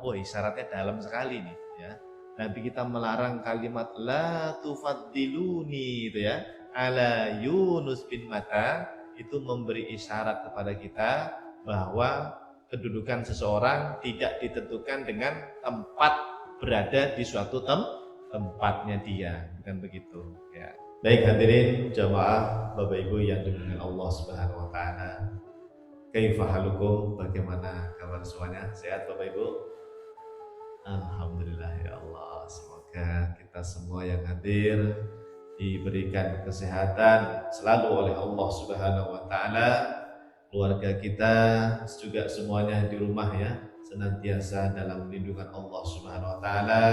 Oh, isyaratnya dalam sekali nih ya. Nabi kita melarang kalimat la tufaddiluni itu ya, ala Yunus bin Matta, itu memberi isyarat kepada kita bahwa kedudukan seseorang tidak ditentukan dengan tempat berada di suatu tempatnya dia, kan begitu ya. Baik hadirin jamaah Bapak Ibu yang dimuliakan Allah Subhanahu wa taala. Kaifa halukum, bagaimana kabar semuanya? Sehat Bapak Ibu? Alhamdulillah ya Allah. Semoga kita semua yang hadir diberikan kesehatan selalu oleh Allah Subhanahu wa taala. Keluarga kita juga semuanya di rumah ya, senantiasa dalam lindungan Allah Subhanahu wa taala,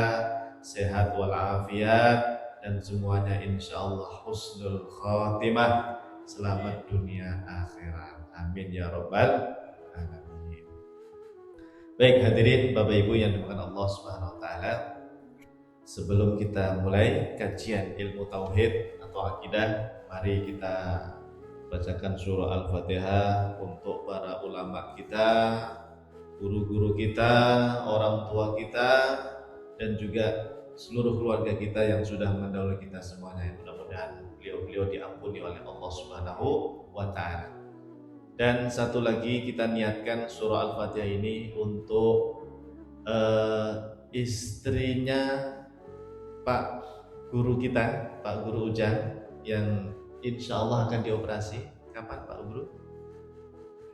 sehat walafiat, dan semuanya insyaallah husnul khatimah, selamat dunia akhirat. Amin ya rabbal alamin. Baik hadirin Bapak Ibu yang dimuliakan Allah Subhanahu wa taala, sebelum kita mulai kajian ilmu tauhid atau akidah, mari kita bacakan surah Al-Fatihah untuk para ulama kita, guru-guru kita, orang tua kita, dan juga seluruh keluarga kita yang sudah mendahului kita semuanya. Mudah-mudahan beliau-beliau diampuni oleh Allah Subhanahu wa taala. Dan satu lagi, kita niatkan surah Al-Fatihah ini untuk istrinya Pak Guru kita, Pak Guru Ujang, yang insya Allah akan dioperasi. Kapan Pak Guru?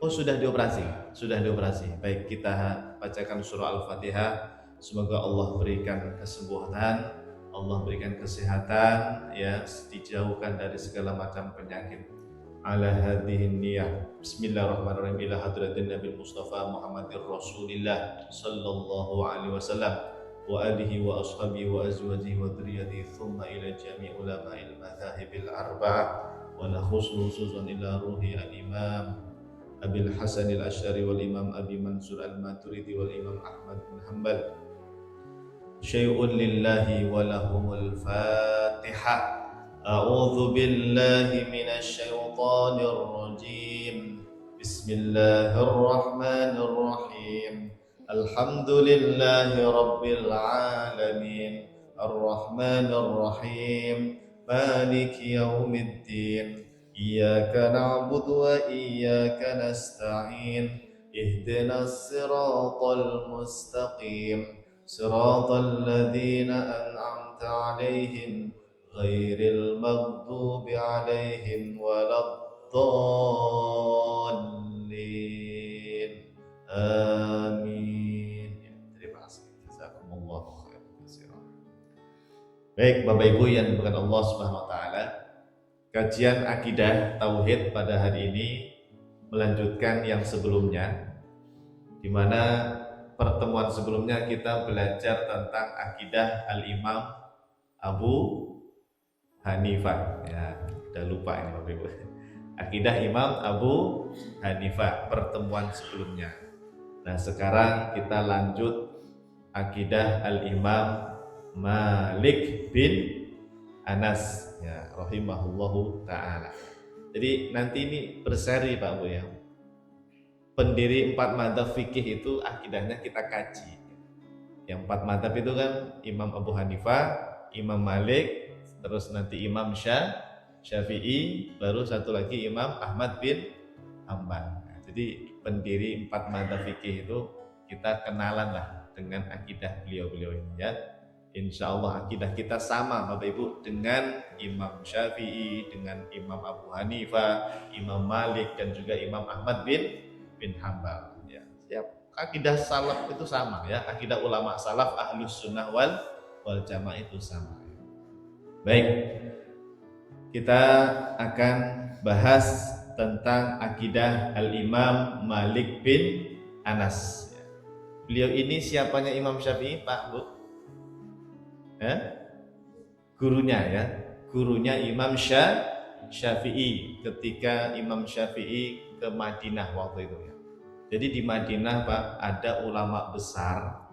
Oh, sudah dioperasi. Sudah dioperasi. Baik, kita bacakan surah Al-Fatihah. Semoga Allah berikan kesembuhan, Allah berikan kesehatan, ya, dijauhkan dari segala macam penyakit. Ala hadhihi niyah. Bismillahirrahmanirrahim. Ila hadratin Nabi Mustafa Muhammadir Rasulillah sallallahu alaihi wasallam wa alihi wa ashabihi wa azwajihi wa dzurriyyatihi, thumma ila jami' ulama'il madzahibil arba'ah, wa khususan ila ruhi al-imam Abil Hasan al-Asy'ari wal imam Abi Mansur al-Maturidi wal imam Ahmad bin Hanbal. Syai'un lillahi wa lahumul Fatihah. A'udzu billahi minasy syaithanir rajim. Bismillahirrahmanirrahim. Alhamdulillahi rabbil alamin. Ar-Rahmanir Rahim. Maliki yaumiddin. Iyyaka na'budu wa iyyaka nasta'in. Ihdinas siratal mustaqim. Siratal ladzina an'amta 'alaihim ghairil maghdubi 'alaihim waladdallin. Amin. Terima kasih. Jazakumullahu khairan. Baik Bapak Ibu yang dimuliakan Allah Subhanahu wa taala, kajian akidah tauhid pada hari ini melanjutkan yang sebelumnya, di mana pertemuan sebelumnya kita belajar tentang akidah Al-Imam Abu Hanifah. Ya, udah lupa ini Bapak Ibu. Akidah Imam Abu Hanifah pertemuan sebelumnya. Nah, sekarang kita lanjut akidah Al-Imam Malik bin Anas, ya, rahimahullahu ta'ala. Jadi nanti ini berseri Pak Bu ya. Pendiri 4 mazhab fikih itu akidahnya kita kaji. Yang 4 mazhab itu kan Imam Abu Hanifah, Imam Malik, terus nanti Imam Syafi'i, baru satu lagi Imam Ahmad bin Hanbal. Nah, jadi pendiri 4 mazhab fikih itu kita kenalan lah dengan akidah beliau-beliau ini ya. Insya Allah akidah kita sama Bapak Ibu dengan Imam Syafi'i, dengan Imam Abu Hanifah, Imam Malik, dan juga Imam Ahmad bin Hanbal ya. Siap. Akidah salaf itu sama ya, akidah ulama salaf ahlus sunnah wal jamaah itu sama. Baik, kita akan bahas tentang akidah Al-Imam Malik bin Anas. Beliau ini siapanya Imam Syafi'i Pak Bu? Gurunya ya, gurunya Imam Syafi'i ketika Imam Syafi'i ke Madinah waktu itu ya. Jadi di Madinah Pak ada ulama besar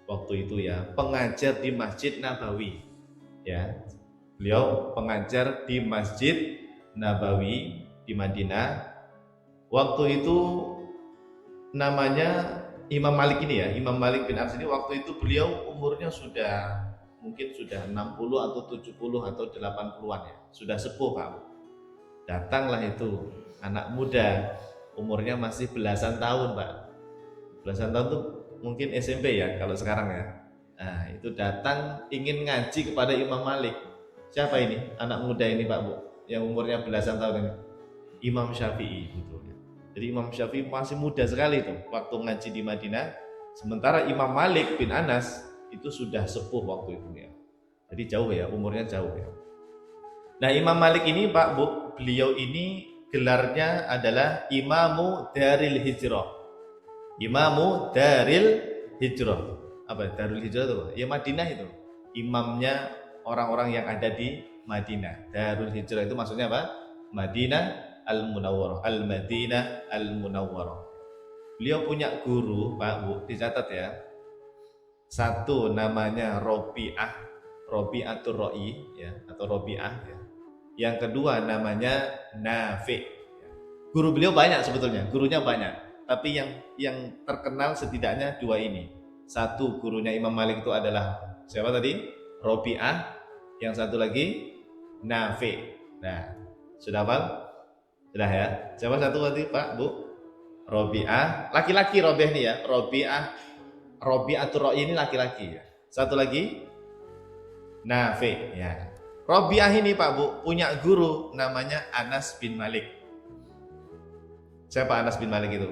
waktu itu ya, pengajar di Masjid Nabawi ya. Beliau pengajar di Masjid Nabawi di Madinah. Waktu itu namanya Imam Malik ini ya, Imam Malik bin Anas ini waktu itu beliau umurnya mungkin sudah 60 atau 70 atau 80-an ya. Sudah sepuh Pak. Datanglah itu anak muda, umurnya masih belasan tahun Pak. Belasan tahun tuh mungkin SMP ya kalau sekarang ya. Nah itu datang ingin ngaji kepada Imam Malik. Siapa ini? Anak muda ini Pak Bu, yang umurnya belasan tahun ini. Imam Syafi'i betulnya. Jadi Imam Syafi'i masih muda sekali tuh waktu ngaji di Madinah. Sementara Imam Malik bin Anas itu sudah sepuh waktu itu ya. Jadi jauh ya, umurnya jauh ya. Nah Imam Malik ini Pak Bu, beliau ini gelarnya adalah Imamu Daril Hijrah. Imamu Daril Hijrah. Apa Darul Hijrah itu? Ya Madinah itu. Imamnya orang-orang yang ada di Madinah. Darul Hijrah itu maksudnya apa? Madinah Al-Munawwarah, Al-Madinah Al-Munawwarah. Beliau punya guru, Pak Bu, dicatat ya. Satu namanya Robi'atur Ra'i ya, atau Robi'ah ya. Yang kedua namanya Nafi'. Guru beliau banyak sebetulnya, gurunya banyak. Tapi yang terkenal setidaknya dua ini. Satu gurunya Imam Malik itu adalah siapa tadi? Robi'ah. Yang satu lagi Nafi'. Nah, sudah paham? Sudah ya. Siapa satu tadi Pak Bu? Robi'ah, laki-laki Robi'ah ini ya. Robi'atur Ra'i ini laki-laki ya. Satu lagi Nafi' ya. Robi'ah ini Pak Bu punya guru namanya Anas bin Malik. Siapa Anas bin Malik itu?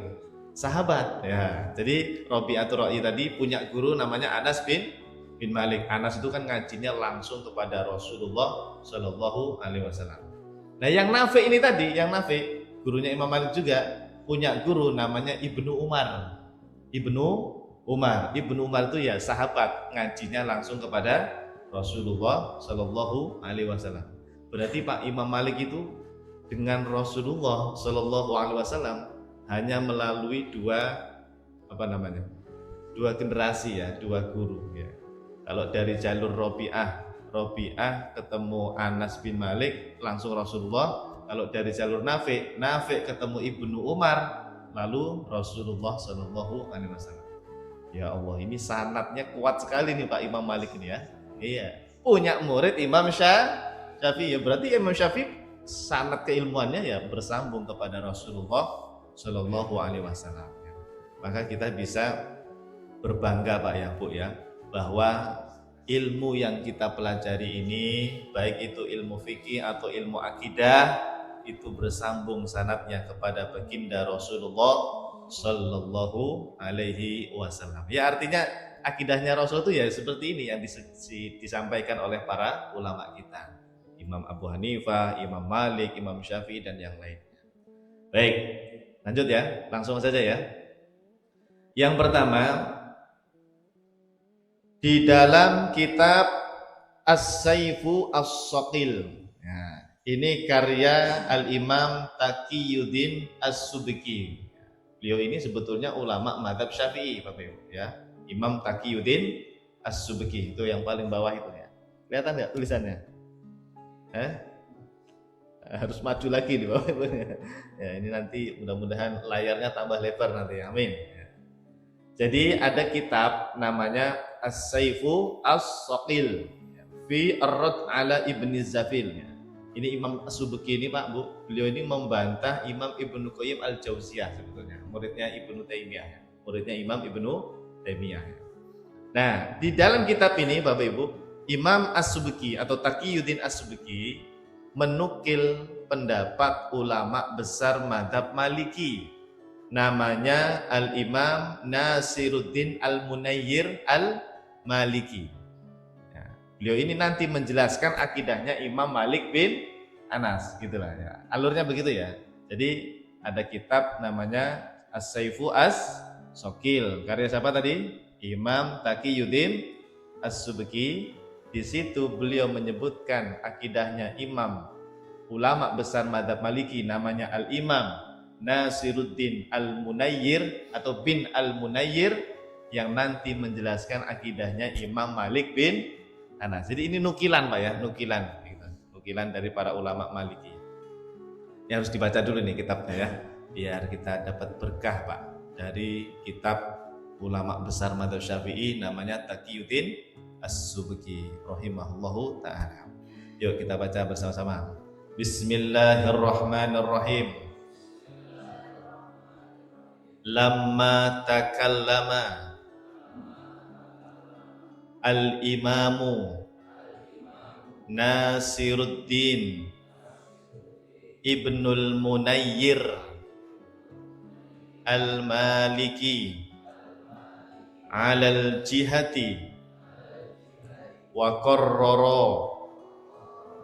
Sahabat ya. Jadi Robi'atur Ra'i tadi punya guru namanya Anas bin Malik. Anas itu kan ngajinya langsung kepada Rasulullah Shallallahu Alaihi Wasallam. Nah yang Nafi ini tadi, yang Nafi gurunya Imam Malik juga punya guru namanya Ibnu Umar. Ibnu Umar itu ya sahabat, ngajinya langsung kepada Rasulullah Shallallahu Alaihi Wasallam. Berarti Pak Imam Malik itu dengan Rasulullah Shallallahu Alaihi Wasallam hanya melalui dua generasi ya, dua guru ya. Kalau dari jalur Robi'ah ketemu Anas bin Malik langsung Rasulullah. Kalau dari jalur Nafi ketemu Ibnu Umar lalu Rasulullah Shallallahu Alaihi Wasallam. Ya Allah, ini sanadnya kuat sekali nih Pak Imam Malik ini ya. Iya, punya murid Imam Syafi'i ya, berarti Imam Syafi'i sanad keilmuannya ya bersambung kepada Rasulullah Shallallahu Alaihi Wasallam. Maka kita bisa berbangga Pak ya Bu ya, bahwa ilmu yang kita pelajari ini, baik itu ilmu fikih atau ilmu akidah, itu bersambung sanadnya kepada baginda Rasulullah Sallallahu Alaihi Wasallam. Ya artinya akidahnya Rasul itu ya seperti ini yang disampaikan oleh para ulama kita, Imam Abu Hanifah, Imam Malik, Imam Syafi'i dan yang lain. Baik, lanjut ya, langsung saja ya. Yang pertama, di dalam kitab As-Saifu As-Saqil. Nah, ini karya Al-Imam Taqiyuddin As-Subki. Beliau ini sebetulnya ulama mazhab Syafi'i, Bapak Ibu ya. Imam Taqiyuddin As-Subki itu yang paling bawah itu ya. Kelihatan enggak tulisannya? Harus maju lagi nih Bapak Ibu. Ya, ini nanti mudah-mudahan layarnya tambah lebar nanti. Amin. Jadi ada kitab namanya As-Saifu As-Saqil fi Ar-Rad ala Ibni Zafil. Ini Imam As-Subki ini Pak Bu, beliau ini membantah Imam Ibnu Qayyim Al-Jauziyah sebetulnya, muridnya Ibnu Taimiyah, muridnya Imam Ibnu Taimiyah. Nah, di dalam kitab ini Bapak Ibu, Imam As-Subki atau Taqiyuddin As-Subki menukil pendapat ulama besar mazhab Maliki. Namanya Al-Imam Nasiruddin Al-Munayyir Al-Maliki. Ya, beliau ini nanti menjelaskan akidahnya Imam Malik bin Anas, gitulah ya. Alurnya begitu ya. Jadi ada kitab namanya As-Saifu As-Saqil. Karya siapa tadi? Imam Taqiyuddin As-Subki. Di situ beliau menyebutkan akidahnya imam ulama besar mazhab Maliki namanya Al-Imam Nasiruddin Al-Munayyir atau bin Al-Munayyir yang nanti menjelaskan akidahnya Imam Malik bin Anas. Jadi ini nukilan Pak ya, nukilan dari para ulama Maliki. Ini harus dibaca dulu nih kitabnya ya, biar kita dapat berkah Pak dari kitab ulama besar madzhab Syafi'i namanya Taqiyuddin As-Subki rahimahullahu taala. Yuk kita baca bersama-sama. Bismillahirrahmanirrahim. Lamma takallama al-imamu Nasiruddin Ibnul Munayyir al-Maliki alal jihati wa qarrara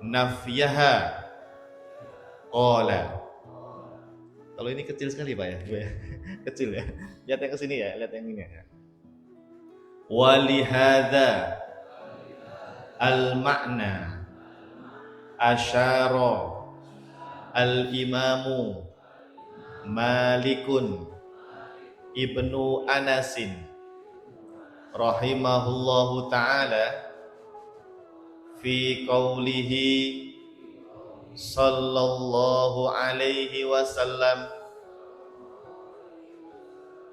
nafyaha qala. Kalau ini kecil sekali Pak ya, kecil ya. Lihat yang kesini ya, lihat yang ini ya. Walihada al-ma'na asyara al-imamu Malikun Ibnu Anasin rahimahullahu ta'ala fi qawlihi sallallahu alaihi wasallam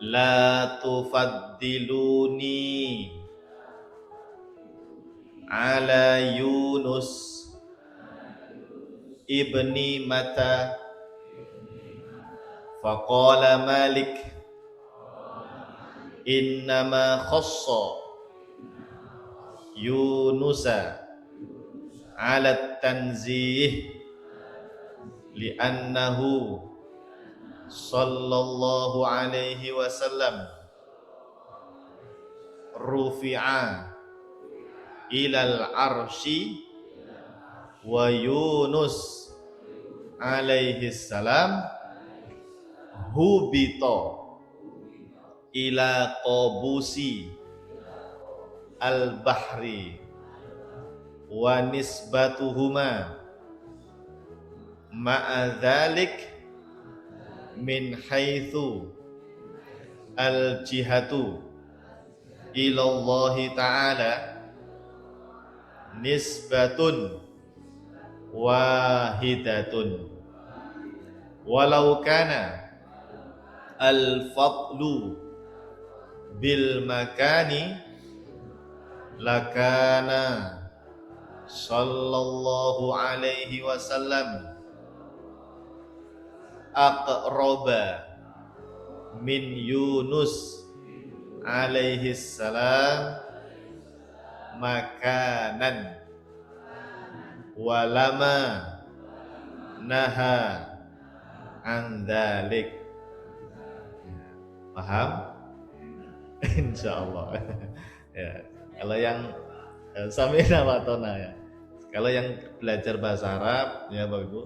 la tufaddiluni ala Yunus ibni Mata faqala Malik innama khassa Yunusa ala tanzih li'annahu sallallahu alaihi wasallam rufi'a ilal arshi wa Yunus alaihi salam hubito ila qabusi al-bahri wa nisbatuhuma ma'a dhalik min haitsu al-jihatu ilallahi ta'ala nisbatun wahidatun walau kana al-fadlu bil makani lakana sallallahu alaihi wasallam aqraba min Yunus alaihi salam makanan walama naha an dzalik. Paham? Insyaallah. Ya, kalau yang samina watona ya. Kalau yang belajar bahasa Arab ya Bapak Ibu,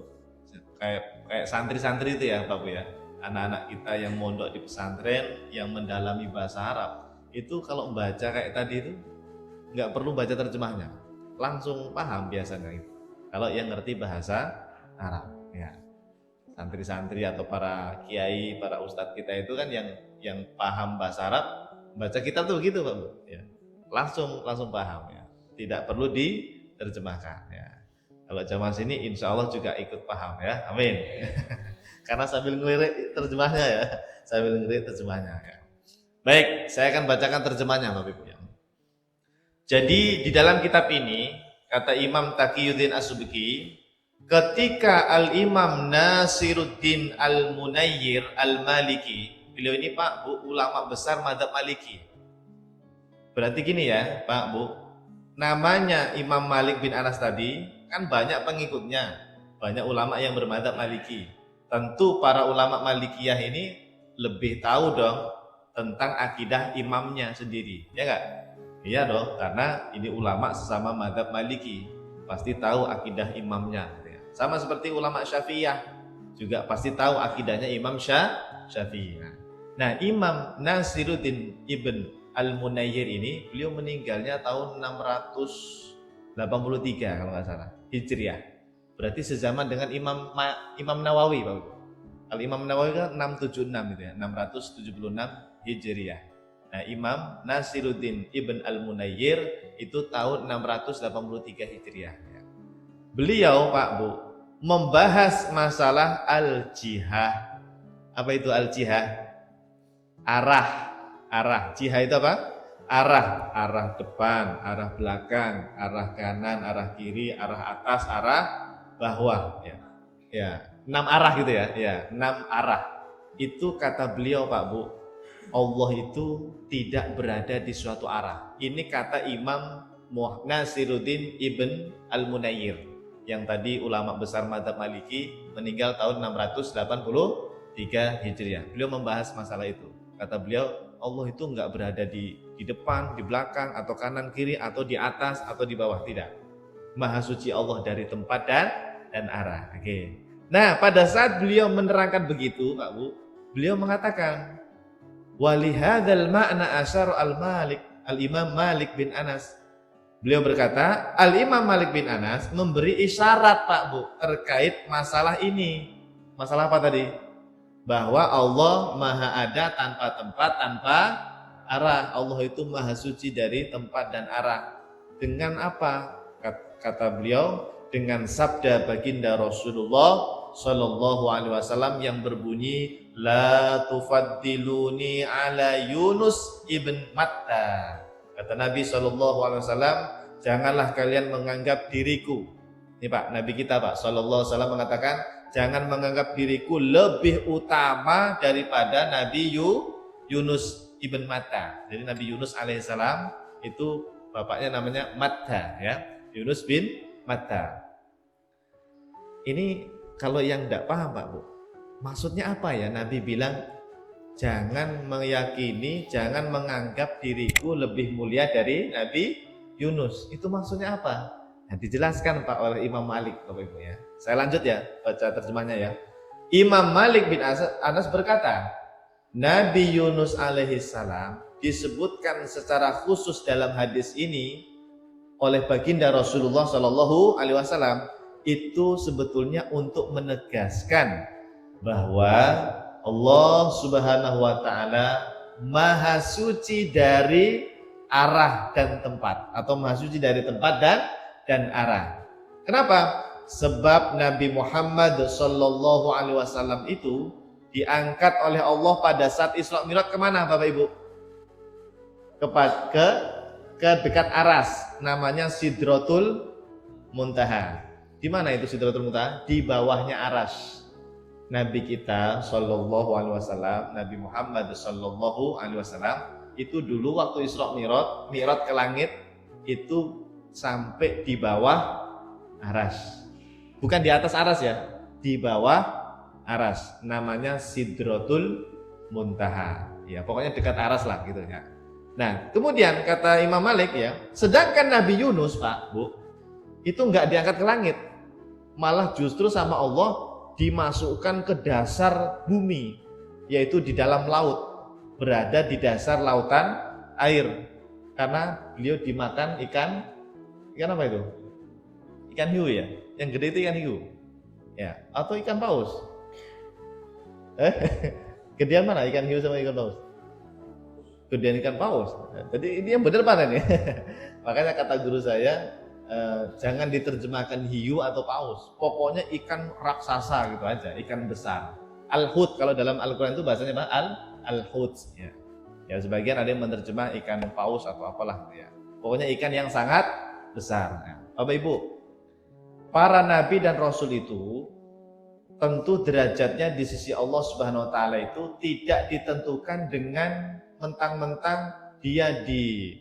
kayak santri-santri itu ya Bapak Ibu ya. Anak-anak kita yang mondok di pesantren yang mendalami bahasa Arab, itu kalau membaca kayak tadi itu nggak perlu baca terjemahnya. Langsung paham biasanya itu. Kalau yang ngerti bahasa Arab ya. Santri-santri atau para kiai, para ustadz kita itu kan yang paham bahasa Arab, baca kitab tuh begitu Pak Bu ya. Langsung paham ya. Tidak perlu diterjemahkan ya. Kalau zaman sini insya Allah juga ikut paham ya. Amin. Karena sambil ngelirik terjemahnya ya. Sambil ngelirik terjemahnya ya. Baik, saya akan bacakan terjemahnya Bapak Ibu ya. Jadi di dalam kitab ini kata Imam Taqiyuddin As-Subki, ketika Al-Imam Nasiruddin Al-Munayyir Al-Maliki, beliau ini Pak Bu ulama besar madzhab Maliki. Berarti gini ya Pak Bu, namanya Imam Malik bin Anas tadi kan banyak pengikutnya, banyak ulama yang bermadzhab Maliki. Tentu para ulama Malikiyah ini lebih tahu dong tentang akidah imamnya sendiri, ya enggak? Iya dong, karena ini ulama sesama madzhab Maliki, pasti tahu akidah imamnya. Sama seperti ulama Syafi'iyah juga pasti tahu akidahnya Imam Syafi'i. Nah, Imam Nasiruddin Ibn Al-Munayyir ini beliau meninggalnya tahun 683 kalau nggak salah Hijriah. Berarti sezaman dengan Imam Nawawi, Pak. Al-Imam Nawawi kan 676 gitu ya, 676 Hijriah. Nah, Imam Nasiruddin Ibn Al-Munayyir itu tahun 683 Hijriah. Beliau Pak Bu membahas masalah al-jihah. Apa itu al-jihah? Arah Arah. Jiha itu apa? Arah. Arah depan, arah belakang, arah kanan, arah kiri, arah atas, arah bawah. Ya, ya. 6 arah gitu ya. Ya, 6 arah. Itu kata beliau Pak Bu. Allah itu tidak berada di suatu arah. Ini kata Imam Nasiruddin Ibn Al-Munayyir, yang tadi ulama besar mazhab Maliki, meninggal tahun 683 Hijriah. Beliau membahas masalah itu. Kata beliau, Allah itu enggak berada di depan, di belakang, atau kanan kiri, atau di atas, atau di bawah. Tidak. Maha suci Allah dari tempat dan arah. Oke. Nah, pada saat beliau menerangkan begitu, Pak Bu, beliau mengatakan, walihadzal ma'na asyara al-Malik, al-Imam Malik bin Anas. Beliau berkata, Al-Imam Malik bin Anas memberi isyarat Pak Bu terkait masalah ini. Masalah apa tadi? Bahwa Allah maha ada tanpa tempat, tanpa arah. Allah itu maha suci dari tempat dan arah. Dengan apa? Kata beliau, dengan sabda baginda Rasulullah Sallallahu Alaihi Wasallam yang berbunyi, La tufaddiluni ala Yunus ibn Matta. Kata Nabi Sallallahu Alaihi Wasallam, janganlah kalian menganggap diriku. Ini Pak, Nabi kita Pak Sallallahu Alaihi Wasallam mengatakan, jangan menganggap diriku lebih utama daripada Nabi Yunus ibn Matta. Jadi Nabi Yunus alaihissalam itu bapaknya namanya Matta, ya, Yunus bin Matta. Ini kalau yang tidak paham Pak Bu, maksudnya apa ya? Nabi bilang jangan meyakini, jangan menganggap diriku lebih mulia dari Nabi Yunus. Itu maksudnya apa? Nah, dijelaskan Pak oleh Imam Malik Bapak Ibu ya. Saya lanjut ya, baca terjemahnya ya. Imam Malik bin Anas berkata, Nabi Yunus alaihissalam disebutkan secara khusus dalam hadis ini oleh baginda Rasulullah Shallallahu Alaihi Wasallam itu sebetulnya untuk menegaskan bahwa Allah Subhanahu Wa Taala maha suci dari arah dan tempat, atau maha suci dari tempat dan arah. Kenapa? Sebab Nabi Muhammad Shallallahu Alaihi Wasallam itu diangkat oleh Allah pada saat Isra Mi'raj kemana Bapak Ibu? Ke dekat Aras, namanya Sidratul Muntaha. Di mana itu Sidratul Muntaha? Di bawahnya Aras. Nabi kita Shallallahu Alaihi Wasallam, Nabi Muhammad Shallallahu Alaihi Wasallam itu dulu waktu Isra Mi'raj ke langit itu sampai di bawah Aras. Bukan di atas Aras ya, di bawah Aras. Namanya Sidratul Muntaha. Ya, pokoknya dekat Aras lah gitu ya. Nah, kemudian kata Imam Malik ya, sedangkan Nabi Yunus Pak Bu itu enggak diangkat ke langit. Malah justru sama Allah dimasukkan ke dasar bumi, yaitu di dalam laut, berada di dasar lautan air, karena beliau dimakan ikan apa itu? Ikan hiu ya, yang gede itu ikan hiu, ya, atau ikan paus? Gedean mana ikan hiu sama ikan paus? Gedean ikan paus. Jadi ini yang benar mana nih? Makanya kata guru saya, jangan diterjemahkan hiu atau paus, pokoknya ikan raksasa gitu aja, ikan besar. Al-hut kalau dalam Al-Quran itu bahasanya apa? Al-hut ya. Ya sebagian ada yang menerjemah ikan paus atau apalah ya. Pokoknya ikan yang sangat besar. Nah, Bapak Ibu, para nabi dan rasul itu tentu derajatnya di sisi Allah Subhanahu Wa Taala itu tidak ditentukan dengan mentang-mentang dia di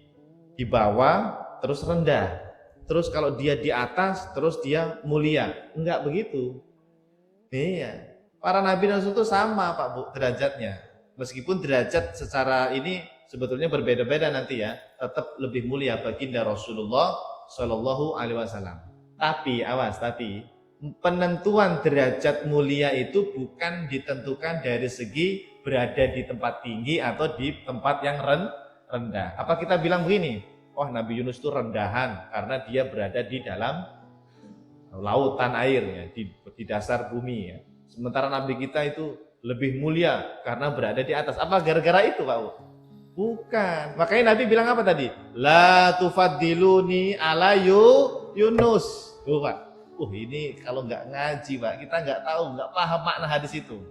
bawah terus rendah. Terus kalau dia di atas, terus dia mulia. Enggak begitu. Iya. Para nabi dan rasul itu sama Pak Bu derajatnya. Meskipun derajat secara ini sebetulnya berbeda-beda nanti ya. Tetap lebih mulia baginda Rasulullah Shallallahu Alaihi Wasallam. Tapi awas, tapi penentuan derajat mulia itu bukan ditentukan dari segi berada di tempat tinggi atau di tempat yang rendah. Apa kita bilang begini? Oh, Nabi Yunus itu rendahan karena dia berada di dalam lautan air ya, di dasar bumi ya. Sementara Nabi kita itu lebih mulia karena berada di atas. Apa gara-gara itu Pak? Bukan. Makanya Nabi bilang apa tadi? La tufaddiluni ala Yunus. Tuh Pak. Ini kalau nggak ngaji Pak, kita nggak tahu, nggak paham makna hadis itu.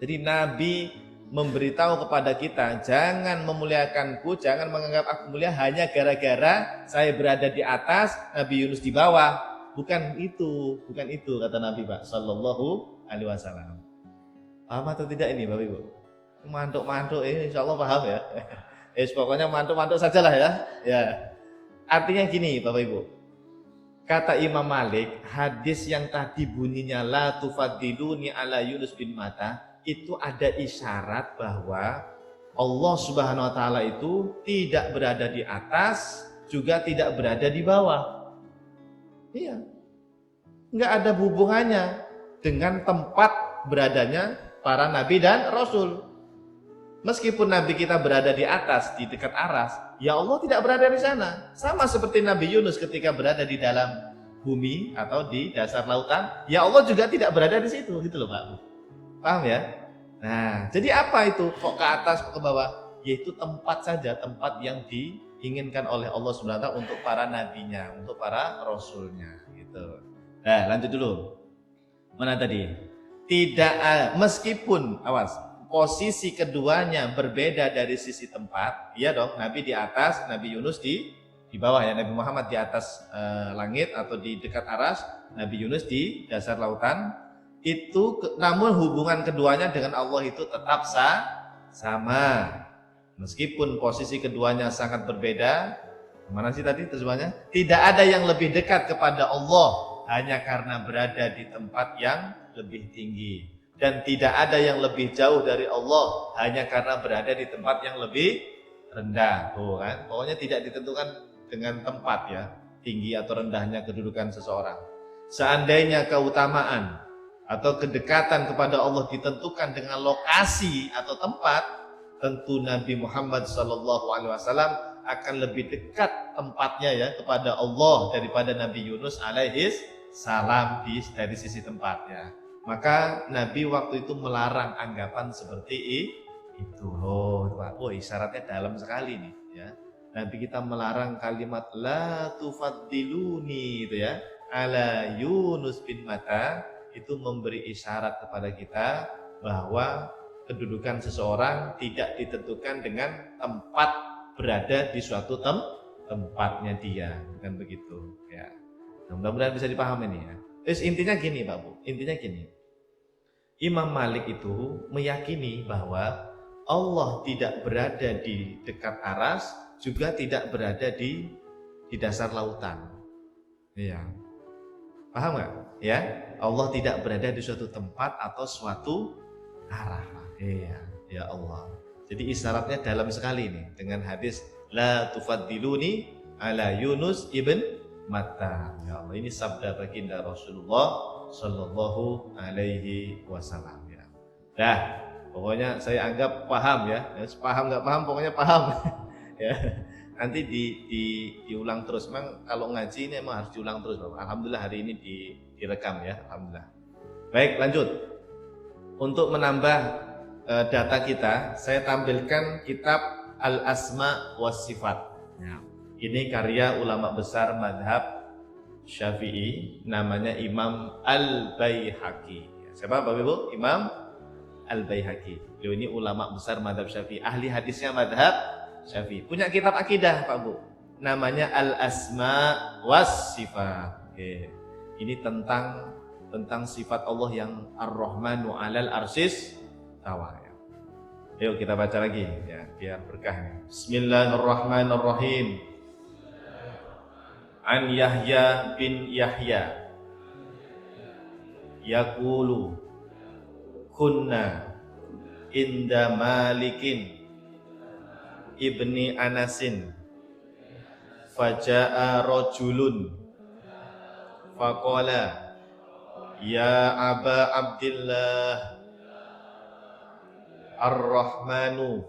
Jadi Nabi memberitahu kepada kita, jangan memuliakanku, jangan menganggap aku mulia hanya gara-gara saya berada di atas, Nabi Yunus di bawah. Bukan itu kata Nabi Pak Sallallahu Alaihi Wasallam. Paham atau tidak ini Bapak Ibu? Mantuk-mantuk ini insya Allah paham ya. Pokoknya mantuk-mantuk sajalah ya. Ya. Artinya gini Bapak Ibu. Kata Imam Malik, hadis yang tadi bunyinya la tufaddiluni ala Yunus bin Matta, itu ada isyarat bahwa Allah Subhanahu wa taala itu tidak berada di atas, juga tidak berada di bawah. Iya. Enggak ada hubungannya dengan tempat beradanya para nabi dan rasul. Meskipun nabi kita berada di atas, di dekat aras, ya Allah tidak berada di sana. Sama seperti Nabi Yunus ketika berada di dalam bumi atau di dasar lautan, ya Allah juga tidak berada di situ, gitu loh Pak. Paham ya? Nah, jadi apa itu? Kok ke atas, kok ke bawah? Yaitu tempat saja, tempat yang diinginkan oleh Allah SWT untuk para nabinya, untuk para rasulnya, gitu. Nah, lanjut dulu. Mana tadi? Tidak, meskipun awas, posisi keduanya berbeda dari sisi tempat, iya dong, Nabi di atas, Nabi Yunus di bawah ya, Nabi Muhammad di atas langit atau di dekat aras, Nabi Yunus di dasar lautan. Itu namun hubungan keduanya dengan Allah itu tetap sama. Meskipun posisi keduanya sangat berbeda. Mana sih tadi terjemahnya? Tidak ada yang lebih dekat kepada Allah hanya karena berada di tempat yang lebih tinggi, dan tidak ada yang lebih jauh dari Allah hanya karena berada di tempat yang lebih rendah. Tuh kan, pokoknya tidak ditentukan dengan tempat ya, tinggi atau rendahnya kedudukan seseorang. Seandainya keutamaan atau kedekatan kepada Allah ditentukan dengan lokasi atau tempat, tentu Nabi Muhammad SAW akan lebih dekat tempatnya ya kepada Allah daripada Nabi Yunus alaihis salam dari sisi tempatnya. Maka Nabi waktu itu melarang anggapan seperti itu. Oh, isyaratnya dalam sekali nih ya. Nabi kita melarang kalimat la tufaddiluni itu ya, ala Yunus bin Matta, itu memberi isyarat kepada kita bahwa kedudukan seseorang tidak ditentukan dengan tempat berada di suatu tempatnya dia, kan begitu ya. Nah, mudah-mudahan bisa dipahami nih ya. Terus intinya gini Pak Bu, intinya gini. Imam Malik itu meyakini bahwa Allah tidak berada di dekat aras, juga tidak berada di dasar lautan. Iya. Paham nggak? Ya, Allah tidak berada di suatu tempat atau suatu arah. Iya, ya Allah. Jadi isyaratnya dalam sekali nih dengan hadis la tufaddiluni ala Yunus ibn Matta. Ya Allah, ini sabda baginda Rasulullah Sallallahu Alaihi Wasallam ya. Dah, pokoknya saya anggap paham ya. Paham nggak paham, pokoknya paham. Ya. Nanti diulang terus. Memang kalau ngaji ini emang harus diulang terus. Alhamdulillah hari ini direkam ya. Alhamdulillah. Baik, lanjut. Untuk menambah data kita, saya tampilkan kitab Al-Asma was Sifat. Ya. Ini karya ulama besar madhab Syafi'i, namanya Imam Al-Baihaqi. Siapa Bapak Ibu? Imam Al-Baihaqi. Beliau ini ulama besar madhab Syafi'i, ahli hadisnya madhab Syafi'i. Punya kitab akidah Pak Bu, namanya Al-Asma was Sifat. Oke. Ini tentang sifat Allah yang Ar-Rahmanu 'alal arsis tawa. Yuk kita baca lagi ya, biar berkah. Bismillahirrahmanirrahim. An Yahya bin Yahya yaqulu kunna inda Malikin ibni Anasin faja'a rajulun faqala ya Aba Abdillah Ar-Rahmanu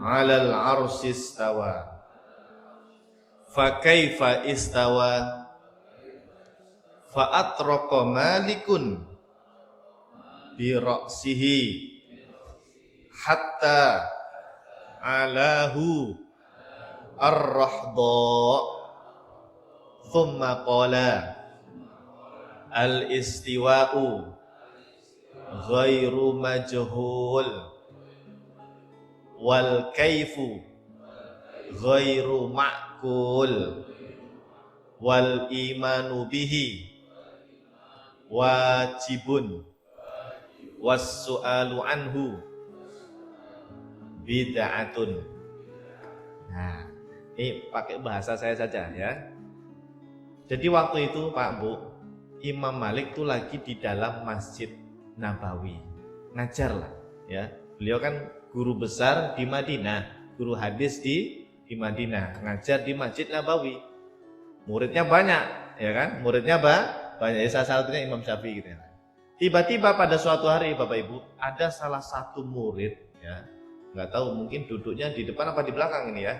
'alal 'arsy istawa fa kaifa istawa fa atraqa Malikun bi ra'sihi hatta alahu ar-rahda thumma qala al-istiwa'u ghairu majhul wal kaifu ghairu ma'kul wal imanu bihi wajibun was su'alu anhu bid'atun. Nah, ini pakai bahasa saya saja ya. Jadi waktu itu Pak Bu, Imam Malik tuh lagi di dalam Masjid Nabawi ngajar lah ya. Beliau kan guru besar di Madinah, guru hadis di Madinah, ngajar di Masjid Nabawi. Muridnya banyak ya kan, muridnya banyak. Salah satunya Imam Syafi'i gitu ya. Tiba-tiba pada suatu hari Bapak Ibu, ada salah satu murid ya, nggak tahu mungkin duduknya di depan apa di belakang ini ya.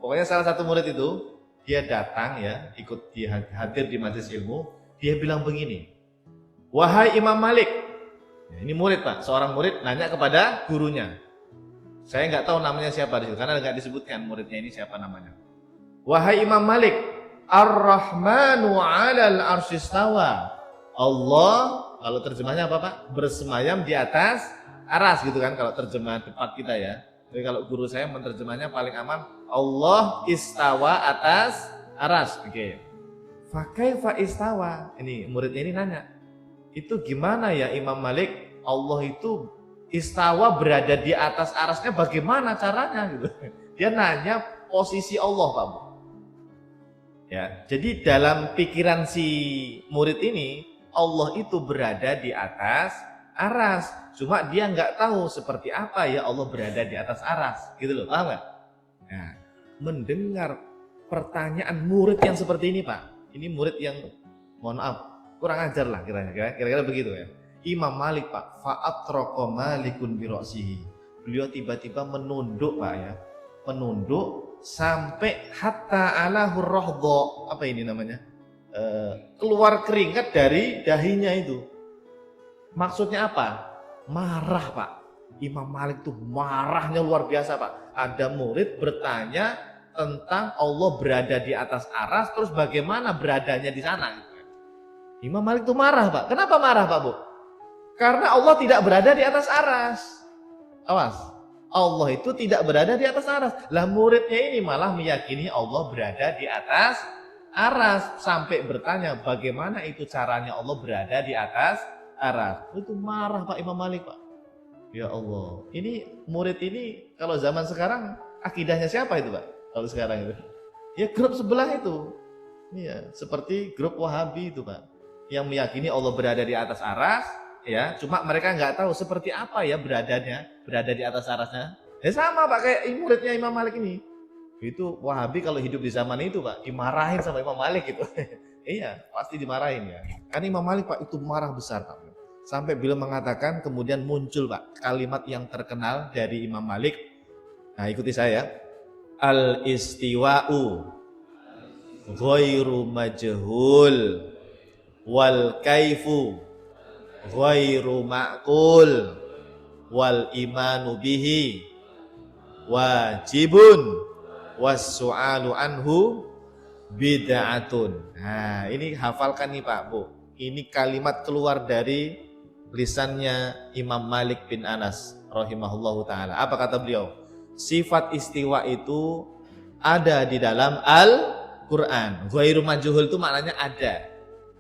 Pokoknya salah satu murid itu dia datang ya, ikut hadir di majelis ilmu. Dia bilang begini, wahai Imam Malik. Ya, ini murid Pak, seorang murid nanya kepada gurunya. Saya nggak tahu namanya siapa di situ karena nggak disebutkan muridnya ini siapa namanya. Wahai Imam Malik, Ar-Rahmanu 'alal 'arsy istawa. Allah, kalau terjemahnya apa Pak? Bersemayam di atas aras gitu kan kalau terjemahan tepat kita ya. Jadi kalau guru saya menerjemahnya paling aman, Allah istawa atas aras. Oke. Fa kaifa istawa? Ini muridnya ini nanya. Itu gimana ya Imam Malik? Allah itu istawa berada di atas arasnya bagaimana caranya gitu. Dia nanya posisi Allah Pak Bu. Ya, jadi dalam pikiran si murid ini Allah itu berada di atas aras, cuma dia nggak tahu seperti apa ya Allah berada di atas aras, gitu loh, paham nggak? Nah, mendengar pertanyaan murid yang seperti ini Pak, ini murid yang mohon maaf kurang ajar lah kira-kira begitu ya. Imam Malik Pak, fa'atraqa Malikun bi ra'sihi. Beliau tiba-tiba menunduk Pak ya, menunduk sampai hatta alahur rohdo, apa ini namanya? Keluar keringat dari dahinya itu. Maksudnya apa? Marah Pak. Imam Malik tuh marahnya luar biasa Pak. Ada murid bertanya tentang Allah berada di atas aras, terus bagaimana beradanya di sana. Imam Malik tuh marah Pak. Kenapa marah Pak Bu? Karena Allah tidak berada di atas aras. Awas, Allah itu tidak berada di atas aras. Lah muridnya ini malah meyakini Allah berada di atas aras, sampai bertanya bagaimana itu caranya Allah berada di atas aras. Itu marah Pak Imam Malik Pak. Ya Allah, ini murid ini kalau zaman sekarang akidahnya siapa itu Pak? Kalau sekarang itu ya grup sebelah itu. Iya, seperti grup Wahabi itu Pak, yang meyakini Allah berada di atas aras ya, cuma mereka nggak tahu seperti apa ya berada di atas arasnya. Ya sama Pak kayak muridnya Imam Malik ini. Itu Wahabi kalau hidup di zaman itu Pak, dimarahin sama Imam Malik gitu. Iya, pasti dimarahin ya. Karena Imam Malik Pak itu marah besar Pak. Sampai beliau mengatakan, kemudian muncul Pak kalimat yang terkenal dari Imam Malik. Nah, ikuti saya. Al-istiwa'u ghairu majhul wal kaifu ghairu ma'kul wal imanu bihi wajibun was-su'alu anhu bid'atun. Nah, ini hafalkan nih Pak Bu. Ini kalimat keluar dari lisannya Imam Malik bin Anas rahimahullahu taala. Apa kata beliau? Sifat istiwa itu ada di dalam Al-Qur'an. Ghairu majhul itu maknanya ada.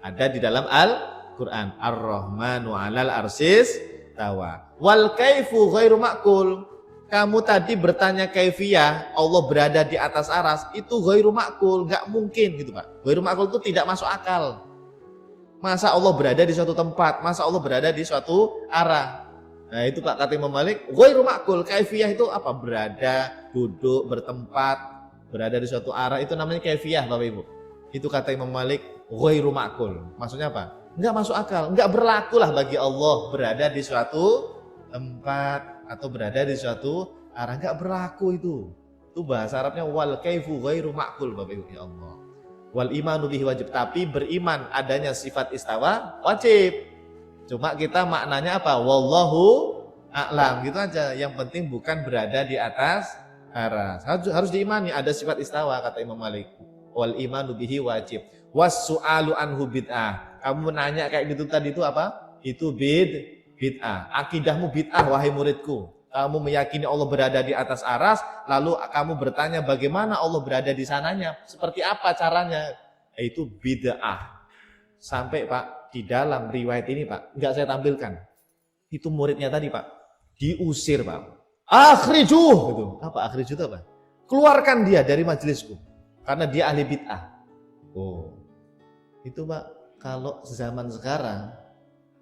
Ada di dalam Al-Qur'an. Ar-Rahmanu 'alal arsis tawa. Wal kaifu ghairu ma'kul. Kamu tadi bertanya kaifiyah Allah berada di atas aras, itu ghairu ma'kul, nggak mungkin gitu Pak. Ghairu ma'kul itu tidak masuk akal. Masa Allah berada di suatu tempat, masa Allah berada di suatu arah. Nah itu Pak kata Imam Malik, ghairu ma'kul. Kaifiyah itu apa? Berada, duduk, bertempat, berada di suatu arah, itu namanya kaifiyah Bapak Ibu. Itu kata Imam Malik, ghairu ma'kul. Maksudnya apa? Nggak masuk akal, nggak berlaku lah bagi Allah berada di suatu tempat atau berada di suatu arah, nggak berlaku itu. Itu bahasa Arabnya wal kaifu ghairu ma'kul Bapak Ibu ya Allah. Wal imanu bihi wajib, tapi beriman adanya sifat istawa wajib. Cuma kita maknanya apa? Wallahu a'lam gitu aja. Yang penting bukan berada di atas aras. Harus diimani ada sifat istawa kata Imam Malik. Wal imanu bihi wajib. Was su'alu anhu bid'ah. Kamu nanya kayak gitu tadi itu apa? Itu bid'ah. Akidahmu bid'ah wahai muridku. kamu meyakini Allah berada di atas aras, lalu kamu bertanya bagaimana Allah berada di sananya, seperti apa caranya, itu bid'ah. Sampai Pak, di dalam riwayat ini Pak, nggak saya tampilkan, itu muridnya tadi Pak, diusir Pak, akhrijuh, gitu. Apa akhrijuh itu apa? Keluarkan dia dari majelisku, karena dia ahli bid'ah. Oh, itu Pak, kalau zaman sekarang,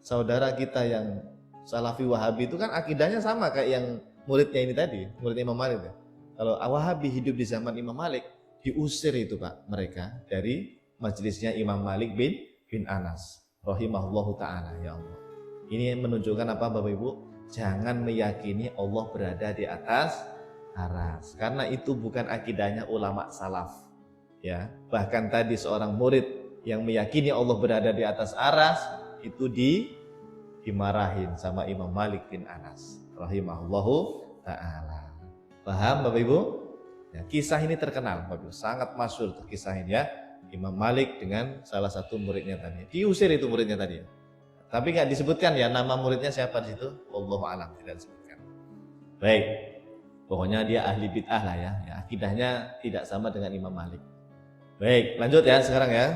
saudara kita yang Salafi Wahabi itu kan akidahnya sama kayak yang muridnya ini tadi, murid Imam Malik ya. Kalau Wahabi hidup di zaman Imam Malik, diusir itu Pak mereka dari majelisnya Imam Malik bin Anas rahimahullahu taala, ya Allah. Ini menunjukkan apa Bapak Ibu? Jangan meyakini Allah berada di atas aras, karena itu bukan akidahnya ulama salaf. Ya, bahkan tadi seorang murid yang meyakini Allah berada di atas aras itu dimarahin sama Imam Malik bin Anas rahimahullahu ta'ala. Paham Bapak Ibu? Ya, kisah ini terkenal Bapak Ibu, sangat masyhur kisah ini ya. Imam Malik dengan salah satu muridnya tadi. Diusir itu muridnya tadi. Tapi nggak disebutkan ya nama muridnya siapa di situ. Wallahu a'lam, tidak disebutkan. Baik. Pokoknya dia ahli bid'ah lah ya. Akidahnya tidak sama dengan Imam Malik. Baik, lanjut ya sekarang ya.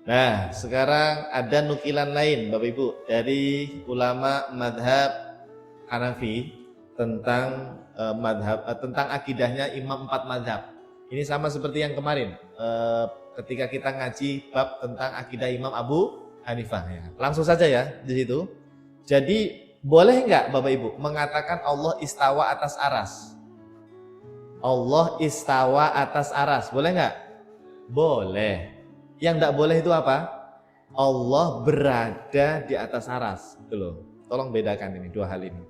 Nah, sekarang ada nukilan lain Bapak Ibu dari ulama madhab Hanafi tentang tentang akidahnya imam 4 madhab. Ini sama seperti yang kemarin ketika kita ngaji bab tentang akidah Imam Abu Hanifah ya. Langsung saja ya di situ. Jadi boleh nggak Bapak Ibu mengatakan Allah istawa atas aras? Allah istawa atas aras, boleh nggak? Boleh. Yang tidak boleh itu apa? Allah berada di atas aras. Itu loh. Tolong bedakan ini dua hal ini.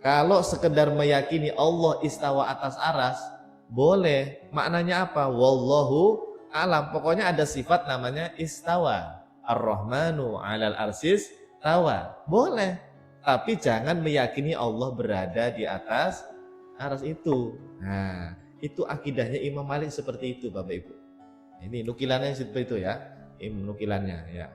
Kalau sekedar meyakini Allah istawa atas aras, boleh. Maknanya apa? Wallahu alam. Pokoknya ada sifat namanya istawa. Ar-Rahmanu 'alal arsis tawa. Boleh. Tapi jangan meyakini Allah berada di atas aras itu. Nah, itu akidahnya Imam Malik seperti itu Bapak Ibu. Ini nukilannya seperti itu ya. Ini nukilannya ya.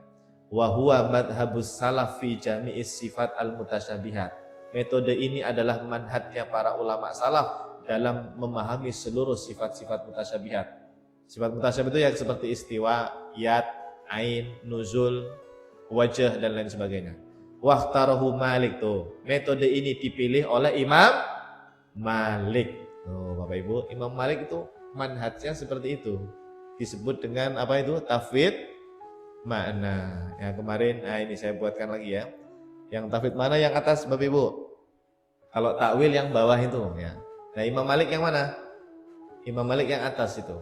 Wa huwa madhabus salaf fi jami'is sifat al-mutasyabihat. Metode ini adalah manhajnya para ulama salaf dalam memahami seluruh sifat-sifat mutasyabihat. Sifat mutasyabihat itu ya seperti istiwa, yad, ain, nuzul, wajah dan lain sebagainya. Waqtarahu Malik tuh. Metode ini dipilih oleh Imam Malik. Tuh Bapak Ibu, Imam Malik itu manhajnya seperti itu. Disebut dengan apa itu? Tafwid makna. Yang kemarin, nah ini saya buatkan lagi ya. Yang tafwid mana yang atas Bapak Ibu? Kalau takwil yang bawah itu ya. Nah Imam Malik yang mana? Imam Malik yang atas itu.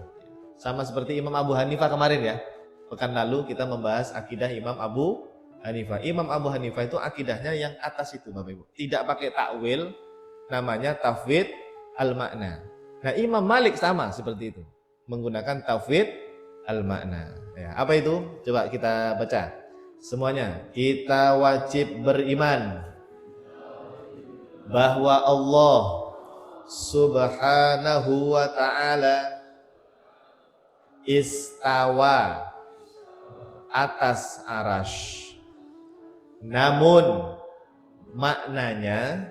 Sama seperti Imam Abu Hanifah kemarin ya. Pekan lalu kita membahas akidah Imam Abu Hanifah. Imam Abu Hanifah itu akidahnya yang atas itu Bapak Ibu. Tidak pakai takwil, namanya tafwid al-makna. Nah Imam Malik sama seperti itu. Menggunakan tafwid al-makna. Ya, apa itu? Coba kita baca. Semuanya. Kita wajib beriman bahwa Allah Subhanahu wa ta'ala istawa atas arash. Namun maknanya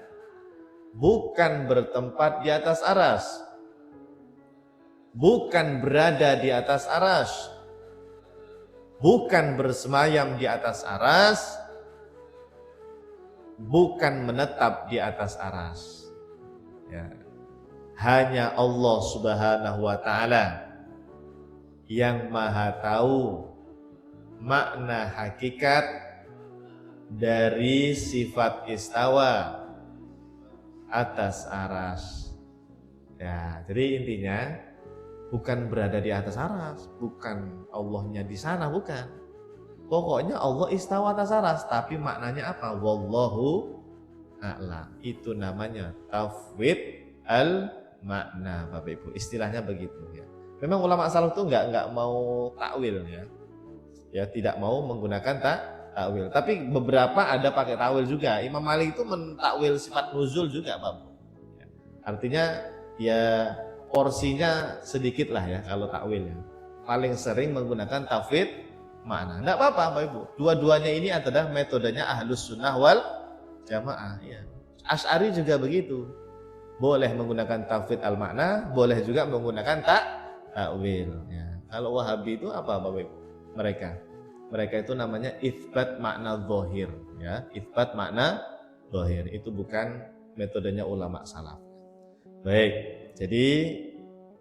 bukan bertempat di atas aras. Bukan berada di atas aras, bukan bersemayam di atas aras, bukan menetap di atas aras. Ya. Hanya Allah Subhanahu wa ta'ala yang maha tahu makna hakikat dari sifat istawa atas aras. Ya, jadi intinya bukan berada di atas aras, bukan Allahnya di sana, bukan. Pokoknya Allah istawa atas aras, tapi maknanya apa? Wallahu a'lam. Itu namanya tafwid al-makna Bapak Ibu. Istilahnya begitu ya. Memang ulama salaf itu enggak mau takwil ya. Ya, tidak mau menggunakan takwil. Tapi beberapa ada pakai takwil juga. Imam Malik itu mentakwil sifat nuzul juga, Bapak. Ya. Artinya ya porsinya sedikit lah ya kalau takwil ya. Paling sering menggunakan tafwid makna. Enggak apa-apa Bapak Ibu. Dua-duanya ini adalah metodenya Ahlus Sunnah wal Jamaah ya. Asy'ari juga begitu. Boleh menggunakan tafwid al-makna, boleh juga menggunakan takwil. Ya. Kalau Wahabi itu apa Bapak Ibu? Mereka itu namanya itsbat makna zahir, ya. Itsbat makna zahir itu bukan metodenya ulama salaf. Baik. Jadi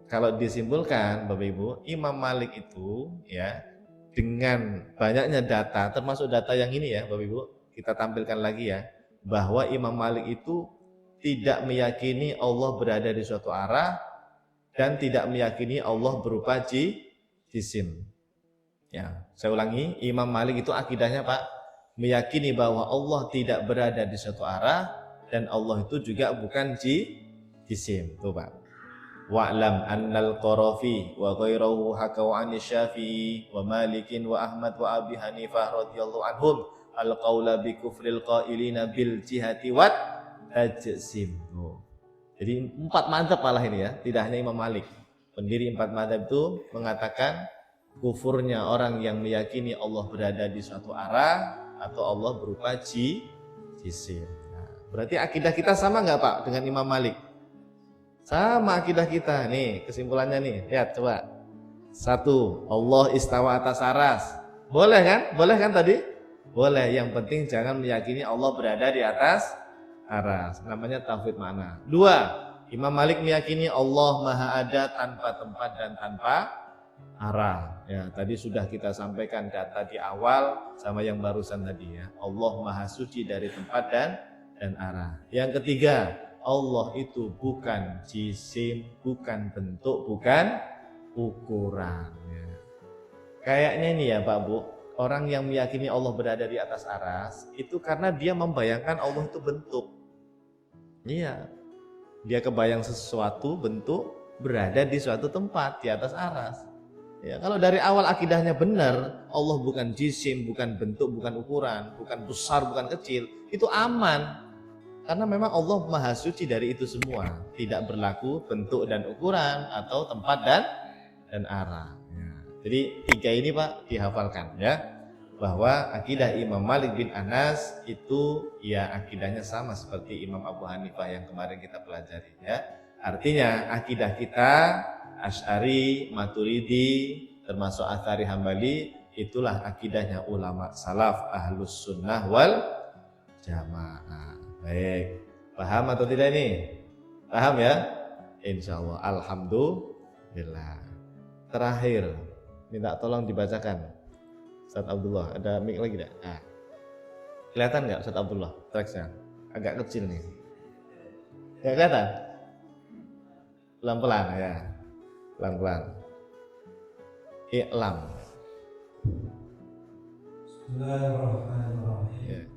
kalau disimpulkan Bapak Ibu, Imam Malik itu ya dengan banyaknya data, termasuk data yang ini ya Bapak Ibu, kita tampilkan lagi ya, bahwa Imam Malik itu tidak meyakini Allah berada di suatu arah dan tidak meyakini Allah berupa jisim. Ya, saya ulangi, Imam Malik itu akidahnya Pak, meyakini bahwa Allah tidak berada di suatu arah dan Allah itu juga bukan jisim. Tuh Pak. Wa'lam annal Qarafi wa ghairahu hakau 'ani Syafi'i wa Malikin wa Ahmad wa Abi Hanifah radhiyallahu anhum al-qaula bi kufril qailina bil jihati wat tajsim. Jadi 4 mazhab malah ini ya, tidak hanya Imam Malik. Pendiri 4 mazhab itu mengatakan kufurnya orang yang meyakini Allah berada di suatu arah atau Allah berupa jisim. Nah, berarti akidah kita sama nggak Pak dengan Imam Malik? Sama akidah kita. Nih kesimpulannya nih, lihat coba. 1. Allah istawa atas aras. Boleh kan? Boleh kan tadi? Boleh, yang penting jangan meyakini Allah berada di atas aras. Namanya tauhid makna. 2. Imam Malik meyakini Allah maha ada tanpa tempat dan tanpa arah. Ya, tadi sudah kita sampaikan data di awal sama yang barusan tadi ya. Allah maha suci dari tempat dan arah. Yang ketiga, Allah itu bukan jisim, bukan bentuk, bukan ukuran. Ya. Kayaknya ini ya Pak Bu, orang yang meyakini Allah berada di atas aras itu karena dia membayangkan Allah itu bentuk. Iya, dia kebayang sesuatu bentuk berada di suatu tempat di atas aras. Ya, kalau dari awal akidahnya benar, Allah bukan jisim, bukan bentuk, bukan ukuran, bukan besar, bukan kecil, itu aman. Karena memang Allah maha suci dari itu semua, tidak berlaku bentuk dan ukuran atau tempat dan arah. Ya. Jadi 3 ini Pak dihafalkan ya, bahwa akidah Imam Malik bin Anas itu ya akidahnya sama seperti Imam Abu Hanifah yang kemarin kita pelajari ya. Artinya akidah kita Asy'ari, Maturidi, termasuk Atsari Hambali, itulah akidahnya ulama salaf ahlus sunnah wal jamaah. Baik, paham atau tidak ini? Paham ya? Insya Allah, alhamdulillah. Terakhir, minta tolong dibacakan Ustaz Abdullah, ada mic lagi tidak? Nah, kelihatan nggak Ustaz Abdullah? Tracksnya agak kecil nih. Ya kelihatan? Pelan-pelan ya, pelan-pelan. I'lam. Bismillahirrahmanirrahim. Ya.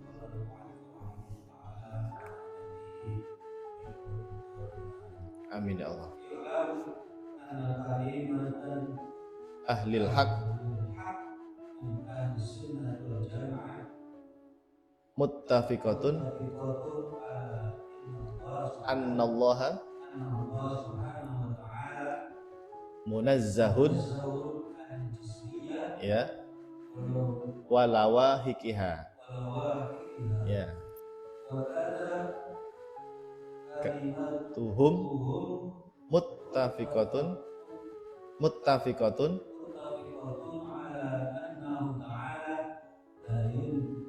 Amin ya Allah. Ahlil haq muttafiqatun annallaha munazzahun ya walawahikiha ya tuhum muttafiqatun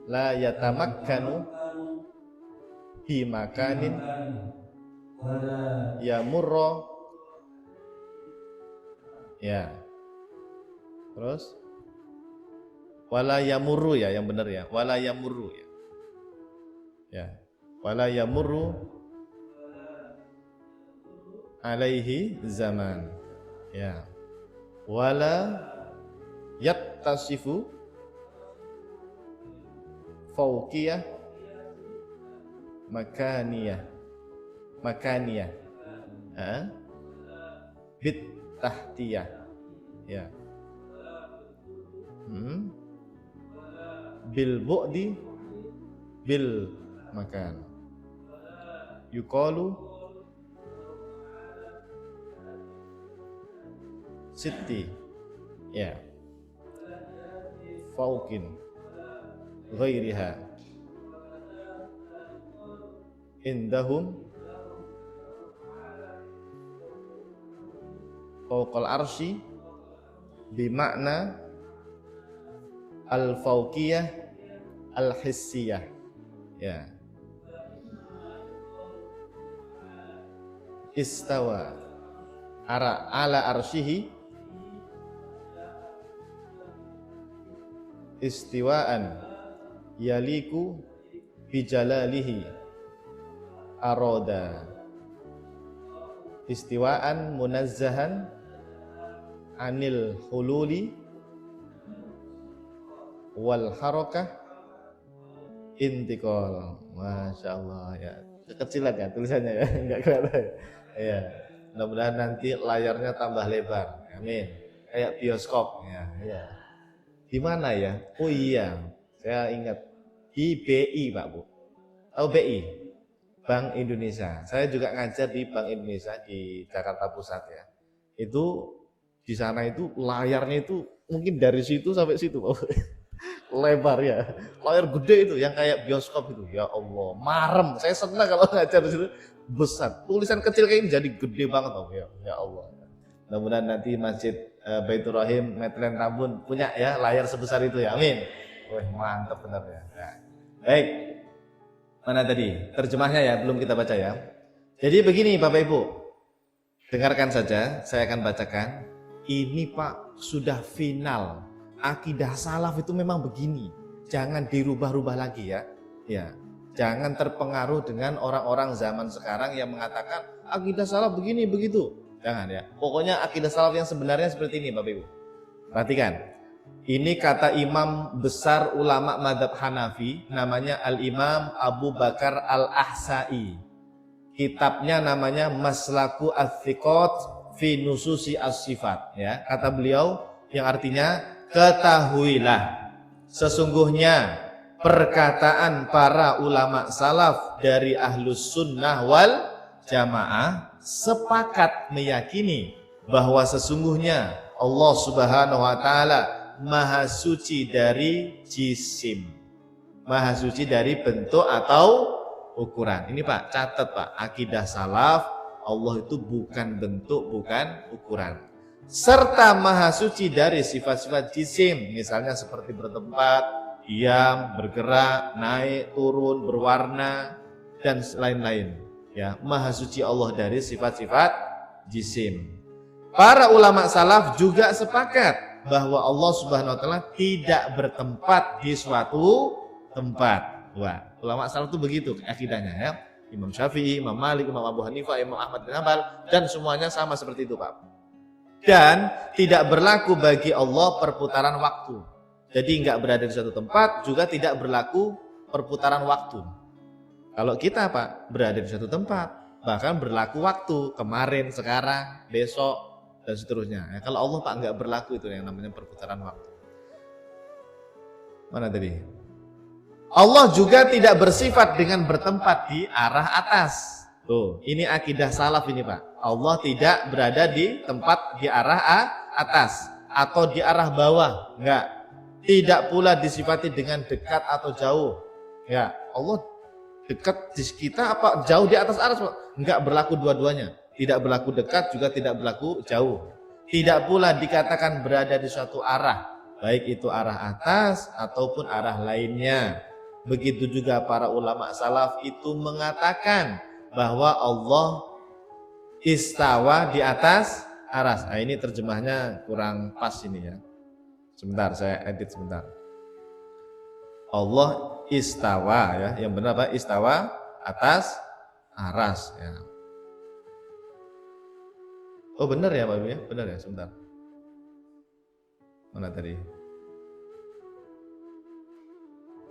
la yatamakkanu bi makanin yamurra ya. Terus wala yamurru ya, yang benar ya, wala yamurru ya. Ya, wala yamurru alaihi zaman ya, wala yattasifu fauqiyah makaniyah bit tahtiyah ya, bil bu'di bil makan yuqalu sitti ya fauqin ghairiha indahum fawqal arsy bimakna al-fawqiyah al-hissiyah. Ya. Istawa ala arsyihi istiwaan yaliku bijalalihi aroda istiwaan munazzahan anil hululi wal harakah intiqal. Masya Allah ya, kekecilan ya tulisannya ya, enggak kelihatan ya. Mudah-mudahan nanti layarnya tambah lebar, amin, kayak bioskop ya, ya. Di mana ya? Oh iya, saya ingat di BI Pak Bu. Tahu BI? Bank Indonesia. Saya juga ngajar di Bank Indonesia di Jakarta Pusat ya. Itu di sana itu layarnya itu mungkin dari situ sampai situ Pak. Lebar ya. Layar gede itu yang kayak bioskop itu. Ya Allah, marem. Saya senang kalau ngajar di situ besar. Tulisan kecil kayak ini jadi gede banget Pak. Ya Allah. Mudah-mudahan nanti Masjid Baitur Rahim Metlen Tambun punya ya layar sebesar itu ya, amin. Wah mantap benar ya. Nah, baik, mana tadi terjemahnya ya, belum kita baca ya. Jadi begini Bapak Ibu, dengarkan saja, saya akan bacakan. Ini Pak sudah final. Akidah salaf itu memang begini, jangan dirubah-rubah lagi ya. Ya, jangan terpengaruh dengan orang-orang zaman sekarang yang mengatakan akidah salaf begini begitu. Jangan ya. Pokoknya akidah salaf yang sebenarnya seperti ini Bapak Ibu. Perhatikan. Ini kata imam besar ulama madhab Hanafi, namanya Al-Imam Abu Bakar Al-Ahsa'i. Kitabnya namanya Maslaku Ats-Tsiqat fi Nususi As-Sifat ya. Kata beliau yang artinya ketahuilah sesungguhnya perkataan para ulama salaf dari Ahlus Sunnah wal Jamaah sepakat meyakini bahwa sesungguhnya Allah Subhanahu wa taala maha suci dari jisim, maha suci dari bentuk atau ukuran. Ini Pak, catat Pak, akidah salaf Allah itu bukan bentuk, bukan ukuran. Serta maha suci dari sifat-sifat jisim, misalnya seperti bertempat, diam, bergerak, naik, turun, berwarna dan lain-lain. Ya, maha suci Allah dari sifat-sifat jisim. Para ulama salaf juga sepakat bahwa Allah Subhanahu wa taala tidak bertempat di suatu tempat. Wah, ulama salaf itu begitu akidahnya ya. Imam Syafi'i, Imam Malik, Imam Abu Hanifah, Imam Ahmad bin Hanbal dan semuanya sama seperti itu, Pak. Dan tidak berlaku bagi Allah perputaran waktu. Jadi enggak berada di suatu tempat, juga tidak berlaku perputaran waktu. Kalau kita Pak berada di suatu tempat, bahkan berlaku waktu, kemarin, sekarang, besok, dan seterusnya. Ya, kalau Allah Pak nggak berlaku itu yang namanya perputaran waktu. Mana tadi? Allah juga tidak bersifat dengan bertempat di arah atas. Tuh, ini akidah salaf ini Pak. Allah tidak berada di tempat di arah atas atau di arah bawah, enggak. Tidak pula disifati dengan dekat atau jauh. Ya, Allah dekat di kita apa jauh di atas aras? Enggak berlaku dua-duanya. Tidak berlaku dekat juga tidak berlaku jauh. Tidak pula dikatakan berada di suatu arah, baik itu arah atas ataupun arah lainnya. Begitu juga para ulama salaf itu mengatakan bahwa Allah istawa di atas aras. Nah, ini terjemahnya kurang pas ini ya. Sebentar saya edit sebentar. Allah istawa ya, yang benar apa? Istawa atas aras ya. Oh benar ya Pak Ibu ya, benar ya, sebentar. Mana tadi?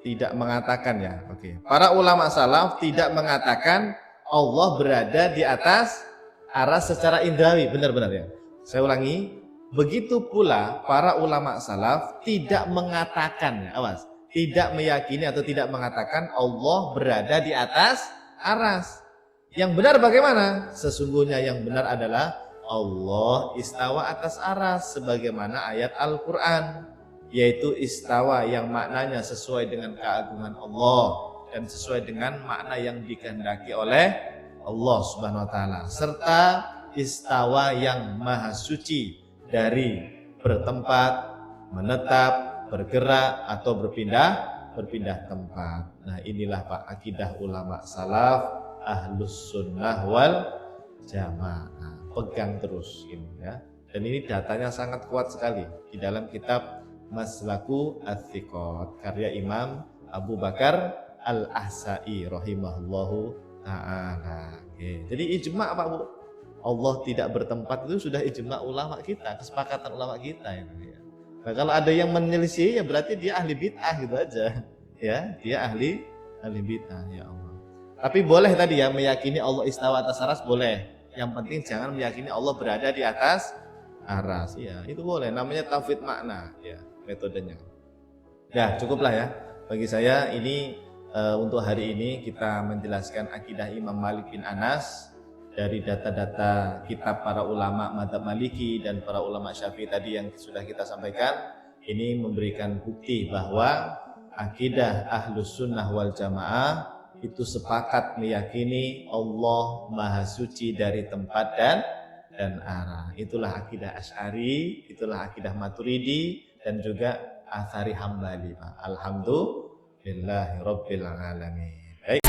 Tidak mengatakan ya, oke. Para ulama salaf tidak mengatakan Allah berada di atas aras secara indrawi, benar-benar ya. Saya ulangi, begitu pula para ulama salaf tidak mengatakan, awas. Tidak meyakini atau tidak mengatakan Allah berada di atas aras. Yang benar bagaimana? Sesungguhnya yang benar adalah Allah istawa atas aras sebagaimana ayat Al-Quran, yaitu istawa yang maknanya sesuai dengan keagungan Allah dan sesuai dengan makna yang dikehendaki oleh Allah Subhanahu wa taala, serta istawa yang maha suci dari bertempat, menetap, bergerak atau berpindah tempat. Nah, inilah Pak akidah ulama salaf ahlus sunnah wal jamaah. Pegang terus ini ya. Dan ini datanya sangat kuat sekali di dalam kitab Maslaku Ats-Tsiqat karya Imam Abu Bakar Al-Ahsa'i rahimahullahu ta'ala. Jadi ijma' Pak Bu, Allah tidak bertempat itu sudah ijma' ulama kita, kesepakatan ulama kita ini ya. Nah, kalau ada yang menyelisih ya berarti dia ahli bid'ah gitu aja. Ya, dia ahli bid'ah ya Allah. Tapi boleh tadi ya meyakini Allah istawa atas aras boleh. Yang penting jangan meyakini Allah berada di atas aras. Ya, itu boleh. Namanya tauhid makna ya metodenya. Ya, cukuplah ya. Bagi saya ini untuk hari ini kita menjelaskan akidah Imam Malik bin Anas dari data-data kitab para ulama mazhab Maliki dan para ulama Syafi'i tadi yang sudah kita sampaikan. Ini memberikan bukti bahwa akidah Ahlus Sunnah wal Jamaah itu sepakat meyakini Allah Maha Suci dari tempat dan arah. Itulah akidah Asy'ari, itulah akidah Maturidi dan juga Atsari Hambali. Alhamdulillahirabbil alamin. Baik.